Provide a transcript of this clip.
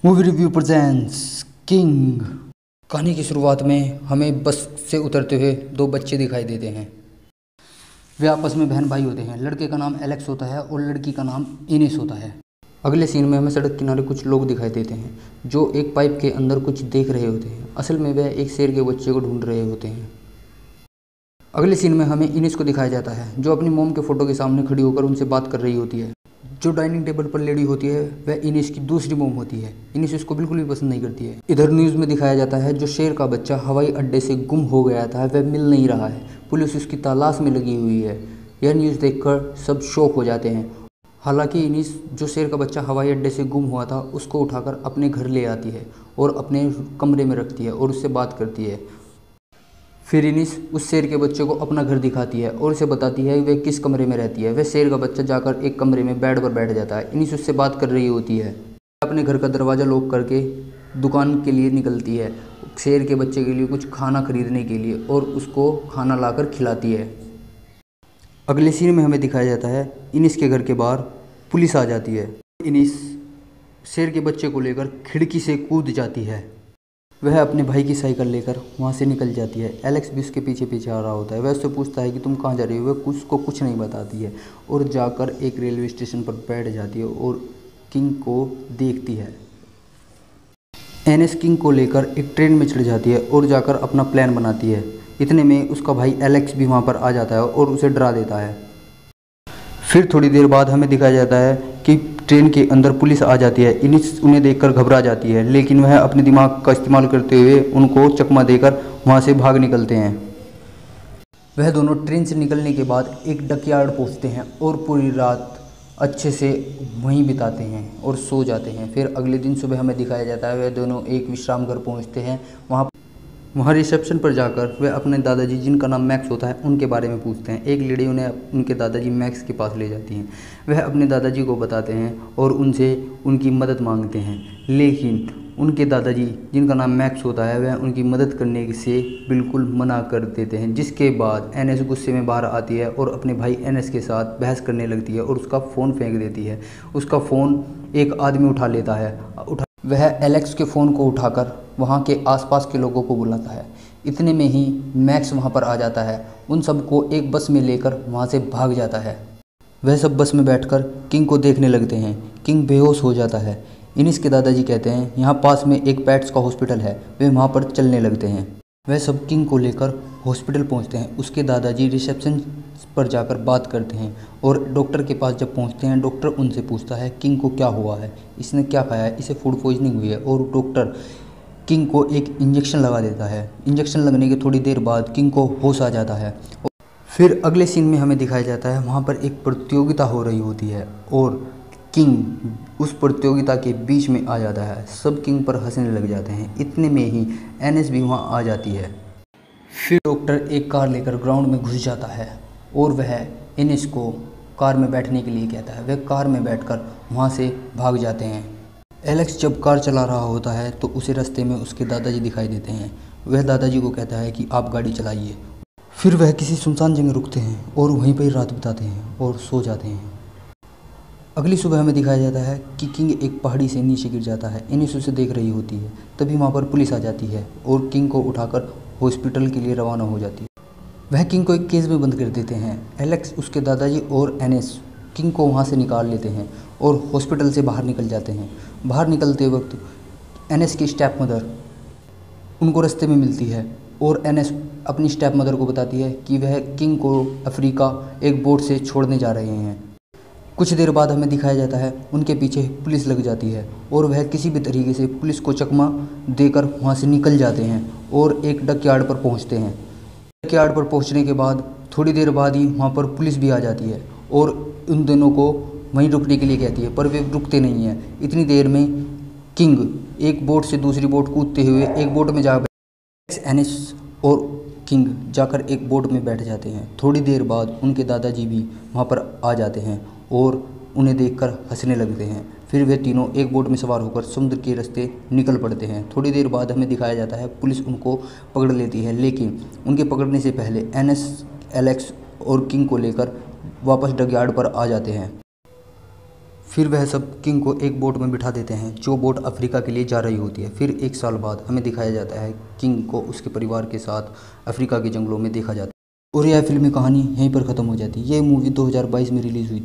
Movie review presents king. कहानी की शुरुआत में हमें बस से उतरते हुए दो बच्चे दिखाई देते हैं। वे आपस में बहन भाई होते हैं। लड़के का नाम एलेक्स होता है और लड़की का नाम इनिस होता है। अगले सीन में हमें सड़क किनारे कुछ लोग दिखाई देते हैं जो एक पाइप के अंदर कुछ देख रहे होते हैं। असल में वे एक शेर के बच्चे को ढूंढ रहे होते हैं। अगले सीन में हमें इनिस को दिखाया जाता है जो अपनी मोम के फोटो के सामने खड़ी होकर उनसे बात कर रही होती है। जो डाइनिंग टेबल पर लेडी होती है वह इनिस की दूसरी मोम होती है। इनिस उसको बिल्कुल भी पसंद नहीं करती है। इधर न्यूज़ में दिखाया जाता है जो शेर का बच्चा हवाई अड्डे से गुम हो गया था वह मिल नहीं रहा है। पुलिस उसकी तलाश में लगी हुई है। यह न्यूज़ देखकर सब शॉक हो जाते हैं। हालांकि इनिस जो शेर का बच्चा हवाई अड्डे से गुम हुआ था उसको उठाकर अपने घर ले आती है और अपने कमरे में रखती है और उससे बात करती है। फिर इनिस उस शेर के बच्चे को अपना घर दिखाती है और उसे बताती है वह किस कमरे में रहती है। वह शेर का बच्चा जाकर एक कमरे में बेड पर बैठ जाता है। इनिस उससे बात कर रही होती है। अपने घर का दरवाज़ा लॉक करके दुकान के लिए निकलती है शेर के बच्चे के लिए कुछ खाना खरीदने के लिए और उसको खाना लाकर खिलाती है। अगले सीन में हमें दिखाया जाता है इनिस के घर के बाहर पुलिस आ जाती है। इनिस शेर के बच्चे को लेकर खिड़की से कूद जाती है। वह अपने भाई की साइकिल लेकर वहाँ से निकल जाती है। एलेक्स भी उसके पीछे पीछे आ रहा होता है। वह उससे पूछता है कि तुम कहाँ जा रही हो। वह उसको कुछ नहीं बताती है और जाकर एक रेलवे स्टेशन पर बैठ जाती है और किंग को देखती है। एनएस किंग को लेकर एक ट्रेन में चढ़ जाती है और जाकर अपना प्लान बनाती है। इतने में उसका भाई एलेक्स भी वहाँ पर आ जाता है और उसे डरा देता है। फिर थोड़ी देर बाद हमें दिखाया जाता है कि ट्रेन के अंदर पुलिस आ जाती है। इनिस उन्हें देखकर घबरा जाती है लेकिन वह अपने दिमाग का इस्तेमाल करते हुए उनको चकमा देकर वहां से भाग निकलते हैं। वह दोनों ट्रेन से निकलने के बाद एक डकयार्ड पहुंचते हैं और पूरी रात अच्छे से वहीं बिताते हैं और सो जाते हैं। फिर अगले दिन सुबह हमें दिखाया जाता है वह दोनों एक विश्राम घर पहुँचते हैं। वहाँ रिसेप्शन पर जाकर वे अपने दादाजी जिनका नाम मैक्स होता है उनके बारे में पूछते हैं। एक लेडी उन्हें उनके दादाजी मैक्स के पास ले जाती हैं। वह अपने दादाजी को बताते हैं और उनसे उनकी मदद मांगते हैं लेकिन उनके दादाजी जिनका नाम मैक्स होता है वह उनकी मदद करने से बिल्कुल मना कर देते हैं। जिसके बाद एनएस गुस्से में बाहर आती है और अपने भाई एनएस के साथ बहस करने लगती है और उसका फ़ोन फेंक देती है। उसका फ़ोन एक आदमी उठा लेता है। वह एलेक्स के फ़ोन को उठाकर वहाँ के आसपास के लोगों को बुलाता है। इतने में ही मैक्स वहाँ पर आ जाता है। उन सबको एक बस में लेकर वहाँ से भाग जाता है। वह सब बस में बैठकर किंग को देखने लगते हैं। किंग बेहोश हो जाता है। इनिस के दादाजी कहते हैं यहाँ पास में एक पेट्स का हॉस्पिटल है। वे वहाँ पर चलने लगते हैं। वह सब किंग को लेकर हॉस्पिटल पहुँचते हैं। उसके दादाजी रिसेप्शन पर जाकर बात करते हैं और डॉक्टर के पास जब पहुंचते हैं डॉक्टर उनसे पूछता है किंग को क्या हुआ है, इसने क्या खाया है, इसे फूड पॉइजनिंग हुई है और डॉक्टर किंग को एक इंजेक्शन लगा देता है। इंजेक्शन लगने के थोड़ी देर बाद किंग को होश आ जाता है। फिर अगले सीन में हमें दिखाया जाता है वहाँ पर एक प्रतियोगिता हो रही होती है और किंग उस प्रतियोगिता के बीच में आ जाता है। सब किंग पर हंसने लग जाते हैं। इतने में ही एनएस भी वहाँ आ जाती है। फिर डॉक्टर एक कार लेकर ग्राउंड में घुस जाता है और वह इनिस को कार में बैठने के लिए कहता है। वह कार में बैठकर वहाँ से भाग जाते हैं। एलेक्स जब कार चला रहा होता है तो उसे रास्ते में उसके दादाजी दिखाई देते हैं। वह दादाजी को कहता है कि आप गाड़ी चलाइए। फिर वह किसी सुनसान जगह रुकते हैं और वहीं पर रात बिताते हैं और सो जाते हैं। अगली सुबह हमें दिखाया जाता है कि किंग एक पहाड़ी से नीचे गिर जाता है। इनिस उसे देख रही होती है। तभी वहाँ पर पुलिस आ जाती है और किंग को उठाकर हॉस्पिटल के लिए रवाना हो जाती है। वह किंग को एक केज में बंद कर देते हैं। एलेक्स, उसके दादाजी और एनएस किंग को वहाँ से निकाल लेते हैं और हॉस्पिटल से बाहर निकल जाते हैं। बाहर निकलते वक्त एनएस की स्टेप मदर उनको रास्ते में मिलती है और एनएस अपनी स्टेप मदर को बताती है कि वह किंग को अफ्रीका एक बोट से छोड़ने जा रहे हैं। कुछ देर बाद हमें दिखाया जाता है उनके पीछे पुलिस लग जाती है और वह किसी भी तरीके से पुलिस को चकमा देकर वहाँ से निकल जाते हैं और एक डकयार्ड पर पहुँचते हैं। डकयार्ड पर पहुंचने के बाद थोड़ी देर बाद ही वहाँ पर पुलिस भी आ जाती है और उन दोनों को वहीं रुकने के लिए कहती है पर वे रुकते नहीं हैं। इतनी देर में किंग एक बोट से दूसरी बोट कूदते हुए एक बोट में जा एनिस और किंग जाकर एक बोट में बैठ जाते हैं। थोड़ी देर बाद उनके दादाजी भी वहाँ पर आ जाते हैं और उन्हें देखकर हंसने लगते हैं। फिर वे तीनों एक बोट में सवार होकर समुद्र के रास्ते निकल पड़ते हैं। थोड़ी देर बाद हमें दिखाया जाता है पुलिस उनको पकड़ लेती है लेकिन उनके पकड़ने से पहले एनएस, एलेक्स और किंग को लेकर वापस डकयार्ड पर आ जाते हैं। फिर वह सब किंग को एक बोट में बिठा देते हैं जो बोट अफ्रीका के लिए जा रही होती है। फिर 1 साल बाद हमें दिखाया जाता है किंग को उसके परिवार के साथ अफ्रीका के जंगलों में देखा जाता है। और यह फिल्मी कहानी यहीं पर ख़त्म हो जाती है। ये मूवी 2022 में रिलीज़ हुई थी।